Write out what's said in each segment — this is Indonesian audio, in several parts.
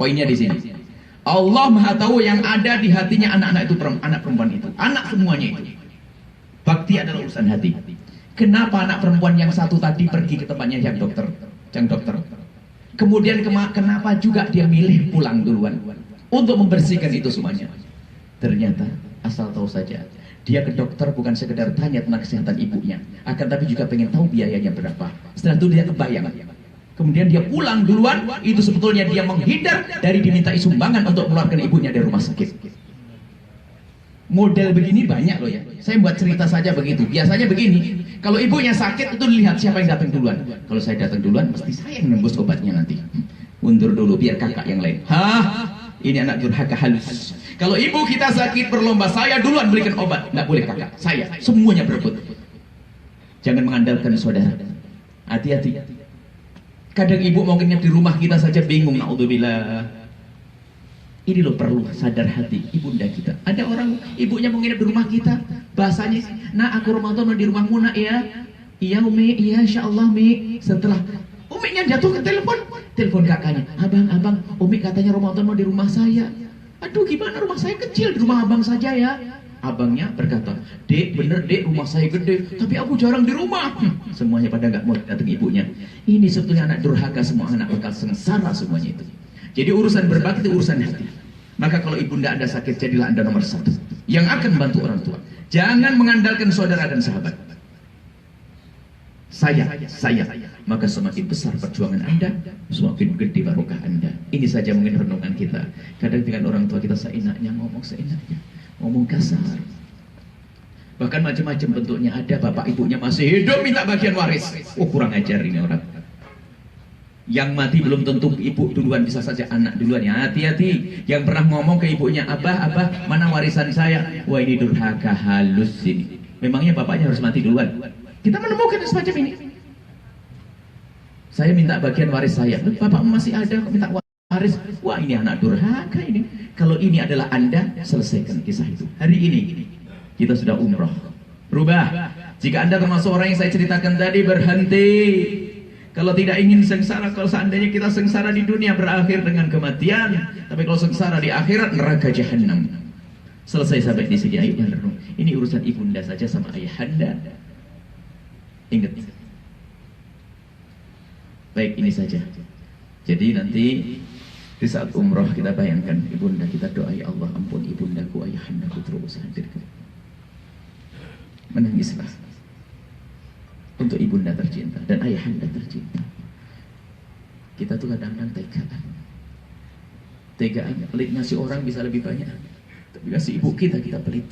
Poinnya di sini. Allah Maha tahu yang ada di hatinya anak-anak itu, anak perempuan itu, anak semuanya itu. Bakti adalah urusan hati. Kenapa anak perempuan yang satu tadi pergi ke tempatnya yang dokter? Kemudian kenapa juga dia milih pulang duluan untuk membersihkan itu semuanya? Ternyata asal tahu saja, dia ke dokter bukan sekedar tanya tentang kesehatan ibunya, akan tapi juga pengen tahu biayanya berapa. Setelah itu dia kebayang. Kemudian dia pulang duluan, itu sebetulnya dia menghindar dari dimintai sumbangan untuk mengeluarkan ibunya dari rumah sakit. Model begini banyak loh ya. Saya buat cerita saja begitu. Biasanya begini, kalau ibunya sakit itu dilihat siapa yang datang duluan. Kalau saya datang duluan, pasti saya yang nembus obatnya nanti. Mundur dulu biar kakak yang lain. Hah? Ini anak durhaka halus. Kalau ibu kita sakit berlomba, saya duluan belikan obat. Nggak boleh kakak, saya. Semuanya berebut. Jangan mengandalkan saudara. Hati-hati. Kadang ibu mau nginep di rumah kita saja bingung, naudzubillah. Ini loh perlu sadar hati ibunda kita. Ada orang ibunya mau nginep di rumah kita, bahasanya, "Nak, aku Ramadan mau di rumahmu nak ya." "Iya Umi, iya insyaallah Mi." Setelah Uminya jatuh ke telepon kakaknya, "Abang, Umi katanya Ramadan mau di rumah saya." "Aduh gimana, rumah saya kecil, di rumah abang saja ya." Abangnya berkata, "Dek, bener dek, rumah saya gede, tapi aku jarang di rumah." Semuanya pada nggak mau datang ibunya. Ini sebetulnya anak durhaka, semua anak bakal sengsara semuanya itu. Jadi urusan berbakti itu urusan hati. Maka kalau ibunda Anda sakit, jadilah Anda nomor satu yang akan membantu orang tua. Jangan mengandalkan saudara dan sahabat. Saya. Maka semakin besar perjuangan Anda, semakin gede barokah Anda. Ini saja mungkin renungan kita. Kadang dengan orang tua kita seenaknya ngomong, ngomong kasar, bahkan macam-macam bentuknya. Ada bapak ibunya masih hidup minta bagian waris. Oh, kurang ajar ini orang. Yang mati belum tentu ibu duluan, bisa saja anak duluan ya. Hati-hati yang pernah ngomong ke ibunya, abah mana warisan saya. Wah, ini durhaka halus ini. Memangnya bapaknya harus mati duluan? Kita menemukan semacam ini. Saya minta bagian waris saya. Bapak masih ada kok minta waris. Wah, ini anak durhaka ini. Kalau ini adalah Anda, selesaikan kisah itu. Hari ini kita sudah umroh. Berubah. Jika Anda termasuk orang yang saya ceritakan tadi, berhenti. Kalau tidak ingin sengsara, kalau seandainya kita sengsara di dunia berakhir dengan kematian, tapi kalau sengsara di akhirat, neraka jahanam. Selesai sampai di sini. Ayo renung. Ini urusan ibunda saja sama ayahanda. Ingat. Baik, ini saja. Jadi nanti di saat umroh kita bayangkan ibunda kita doa, "Ya Allah, ampun ibundaku, ayahandaku terus hadirkan." Menangislah untuk ibunda tercinta dan ayahanda tercinta. Kita tuh kadang-kadang tegaan, pelit ngasih orang bisa lebih banyak, tapi kasih ibu kita pelit.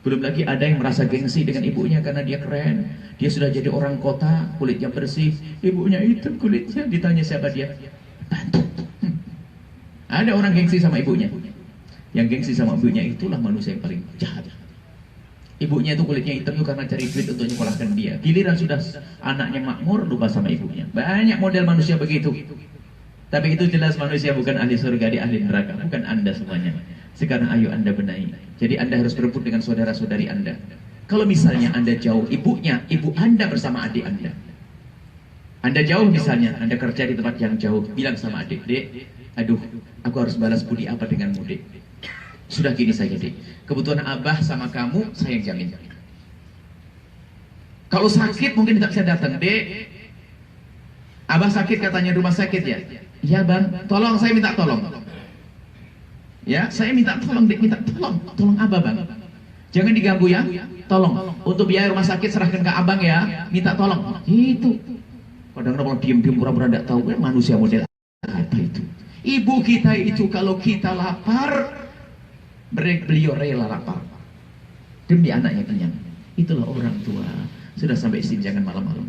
Belum lagi ada yang merasa gengsi dengan ibunya karena dia keren, dia sudah jadi orang kota, kulitnya bersih, ibunya hitam kulitnya, ditanya siapa dia, bantu. Ada orang gengsi sama ibunya. Yang gengsi sama ibunya itulah manusia yang paling jahat. Ibunya itu kulitnya hitam itu karena cari duit untuk nyekolahkan dia. Giliran sudah anaknya makmur, lupa sama ibunya. Banyak model manusia begitu. Tapi itu jelas manusia bukan ahli surga, di ahli neraka. Bukan Anda semuanya. Sekarang ayo Anda benahi. Jadi Anda harus berebut dengan saudara-saudari Anda. Kalau misalnya Anda jauh, ibu Anda bersama adik Anda. Anda jauh misalnya, Anda kerja di tempat yang jauh, bilang sama adik, "Dek, aduh, aku harus balas budi apa denganmu, Dek? Sudah gini saja, Dek. Kebutuhan Abah sama kamu, saya yang jamin. Kalau sakit mungkin tidak bisa datang, Dek. Abah sakit katanya di rumah sakit ya? Iya Bang, tolong saya minta tolong. Ya, saya minta tolong, Dek, minta tolong Abah Bang. Jangan diganggu ya, tolong. Untuk biaya rumah sakit serahkan ke Abang ya, minta tolong." Itu. Kadang-kadang diam-diam pura-pura tidak tahu, manusia model apa itu? Ibu kita itu kalau kita lapar, beliau rela lapar demi anaknya kenyang. Itulah orang tua. Sudah sampai sini jangan malam-malam.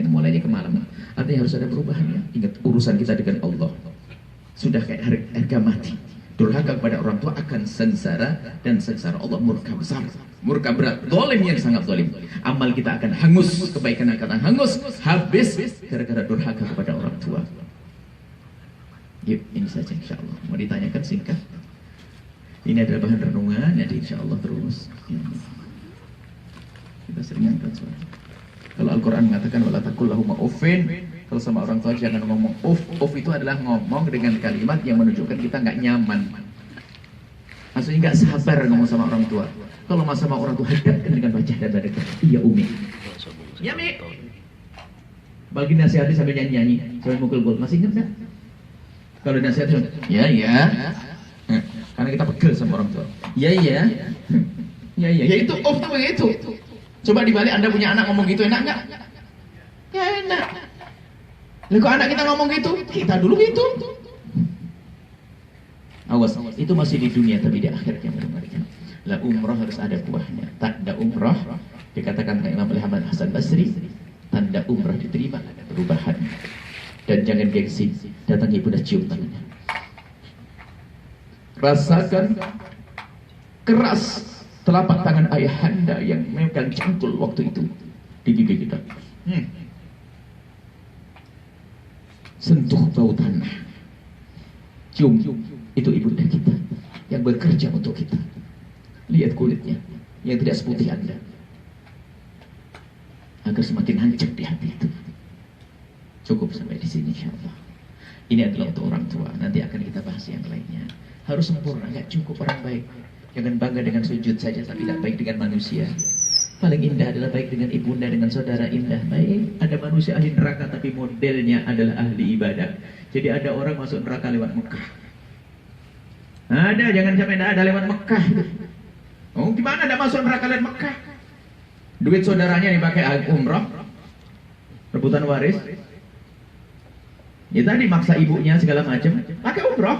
Mulainya ke malam. Artinya harus ada perubahan ya. Ingat urusan kita dengan Allah. Sudah kayak harga mati. Durhaka kepada orang tua akan sengsara, dan sengsara Allah murka besar, murka berat, zalim yang sangat zalim. Amal kita akan hangus, kebaikan akan hangus, habis gara-gara durhaka kepada orang tua. Yuk, ini saja insyaallah. Mau ditanyakan singkat. Ini adalah bahan renungan, jadi insyaallah terus. Kita sering angkat suara. Kalau Al-Quran mengatakan wala taqul lahum uffin kalau sama orang tua jangan ngomong off. Off itu adalah ngomong dengan kalimat yang menunjukkan kita nggak nyaman. Maksudnya nggak sabar ngomong sama orang tua. Kalau sama orang tua hadapkan dengan wajah dan badan. Iya Umi. Ya Mi. Bagi nasihati sambil nyanyi-nyanyi, sambil mukul-mukul. Masih ingat nggak? Kalau nasihati, ya ya. Karena kita pegel sama orang tua. Ya ya. Ya ya. Ya itu off tuh begitu. Coba dibalik Anda punya anak ngomong gitu, enak nggak? Ya enak. Lalu kok anak kita ngomong gitu, kita dulu gitu. Awas, itu masih di dunia tapi di akhirat yang mengerikan. Lah umroh harus ada buahnya. Tanda umroh dikatakan Imam Al Hasan Basri, tanda umroh diterima ada perubahan. Dan jangan gengsi, datangi Ibunda cium tangannya. Rasakan keras telapak tangan ayahanda yang memegang cangkul waktu itu di pipi kita. Sentuh bau tanah, cium, itu ibunda kita yang bekerja untuk kita. Lihat kulitnya yang tidak seputih Anda, agar semakin hancur di hati itu. Cukup sampai di sini insyaallah. Ini adalah untuk orang tua. Nanti akan kita bahas yang lainnya. Harus sempurna, nggak cukup orang baik. Jangan bangga dengan sujud saja tapi tidak baik dengan manusia. Paling indah adalah baik dengan ibunda, dengan saudara indah. Baik, ada manusia ahli neraka tapi modelnya adalah ahli ibadah. Jadi ada orang masuk neraka lewat Mekah. Ada, jangan sampai ada lewat Mekah. Oh, gimana ada masuk neraka lewat Mekah? Duit saudaranya dipakai umrah, rebutan waris. Ya tadi maksa ibunya segala macam, pakai umrah.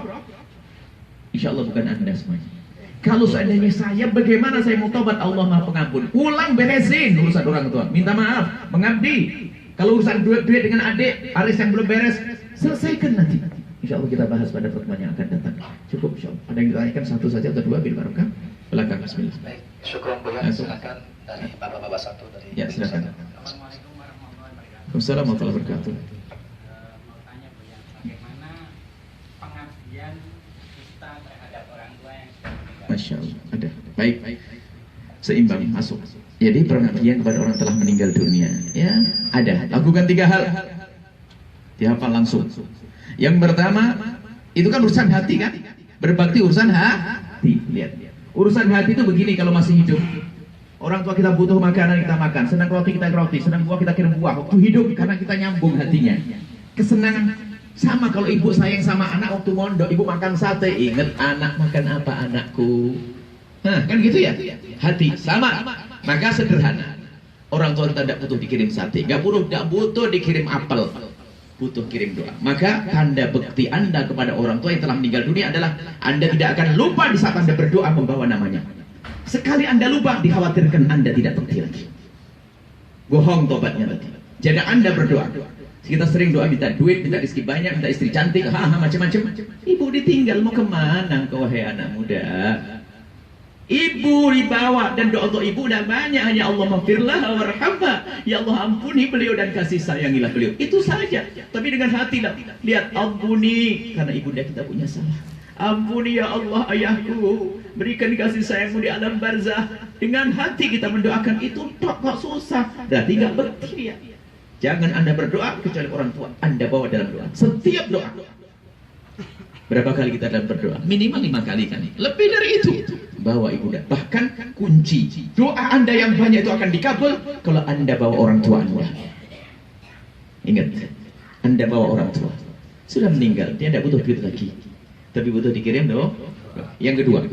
Insya Allah bukan Anda semuanya. Kalau seandainya saya, bagaimana saya mau tobat? Allah Maha Pengampun. Ulang beresin urusan orang tua. Minta maaf, mengabdi. Kalau urusan duit dengan adik, aris yang belum beres, selesaikan nanti. Insya Allah kita bahas pada pertemuan yang akan datang. Cukup insya Allah. Ada yang ditanyakan satu saja atau dua, bil barokah. Belakang, bismillah. Baik, syukur Buya. Silakan dari Bapak-bapak satu dari. Ya, silakan. Assalamualaikum warahmatullahi wabarakatuh. Waalaikumsalam warahmatullahi wabarakatuh. Mau tanya Buya, bagaimana pengabdian kita terhadap orang tua yang sudah meninggal? Masya Allah, ada. Baik, seimbang, masuk. Jadi pengabdian kepada orang telah meninggal dunia, ya ada. Lakukan 3 hal. Dihafal langsung. Yang pertama, itu kan urusan hati kan? Berbakti urusan hati. Lihat. Urusan hati itu begini kalau masih hidup. Orang tua kita butuh makanan, kita makan. Senang roti, kita roti. Senang buah, kita kirim buah. Waktu hidup, karena kita nyambung hatinya. Kesenangan. Sama kalau ibu sayang sama anak waktu mondok, ibu makan sate, inget anak makan apa anakku. Nah, kan gitu ya? Hati sama. Maka sederhana. Orang tua kita tidak butuh dikirim sate, tidak butuh dikirim apel, butuh kirim doa. Maka tanda bekti Anda kepada orang tua yang telah meninggal dunia adalah Anda tidak akan lupa di saat Anda berdoa membawa namanya. Sekali Anda lupa, dikhawatirkan Anda tidak bekti lagi. Bohong tobatnya tadi. Jadi Anda berdoa. Kita sering doa minta duit, minta rezeki banyak, minta istri cantik, macam-macam. Ibu ditinggal mau kemana kau wahai anak muda? Ibu dibawa dan doa untuk ibu udah banyak. Hanya Allah maghfirlah warhamha. Ya Allah ampuni beliau dan kasih sayangilah beliau. Itu saja. Tapi dengan hati lah. Lihat, ampuni karena ibunda kita punya salah. Ampuni ya Allah ayahku. Berikan kasih sayangmu di alam barzah. Dengan hati kita mendoakan itu kok susah. Berarti nggak bekti ya. Jangan Anda berdoa kecuali orang tua Anda bawa dalam doa. Setiap doa. Berapa kali kita dalam berdoa? Minimal 5 kali kan. Lebih dari itu. Bawa ibunda. Bahkan kunci doa Anda yang banyak itu akan dikabul kalau Anda bawa orang tua Anda. Ingat, Anda bawa orang tua. Sudah meninggal, dia tidak butuh duit lagi. Tapi butuh dikirim doa. Yang kedua,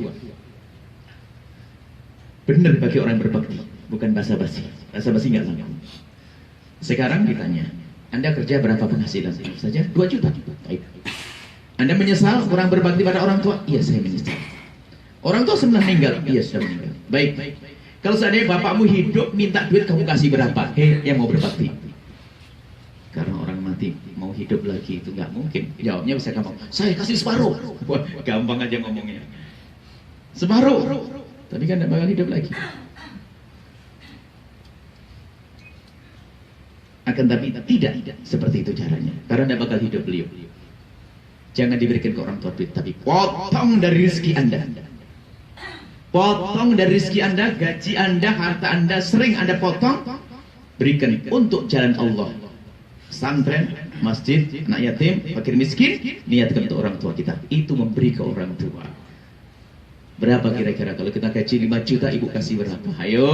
benar bagi orang berbakti, bukan basa-basi. Basa-basi nggak laku. Sekarang ditanya, Anda kerja berapa penghasilan saja? 2 juta. Baik. Anda menyesal kurang berbakti pada orang tua? Iya, saya menyesal. Orang tua sudah meninggal? Iya, sudah meninggal. Baik. Kalau seandainya bapakmu hidup, minta duit kamu kasih berapa? Yang mau berbakti. Karena orang mati mau hidup lagi itu nggak mungkin. Jawabnya bisa gampang. Saya kasih separuh. Wah, gampang aja ngomongnya. Separuh. Tapi kan tidak bakal hidup lagi. Akan tapi tidak seperti itu caranya. Karena tidak bakal hidup beliau. Jangan diberikan ke orang tua duit, tapi potong dari rezeki Anda. Potong dari rezeki Anda, gaji Anda, harta Anda, sering Anda potong, berikan untuk jalan Allah. Pesantren, masjid, anak yatim, fakir miskin, niatkan untuk orang tua kita. Itu memberi ke orang tua. Berapa kira-kira kalau kita gaji 5 juta, ibu kasih berapa? Ayo.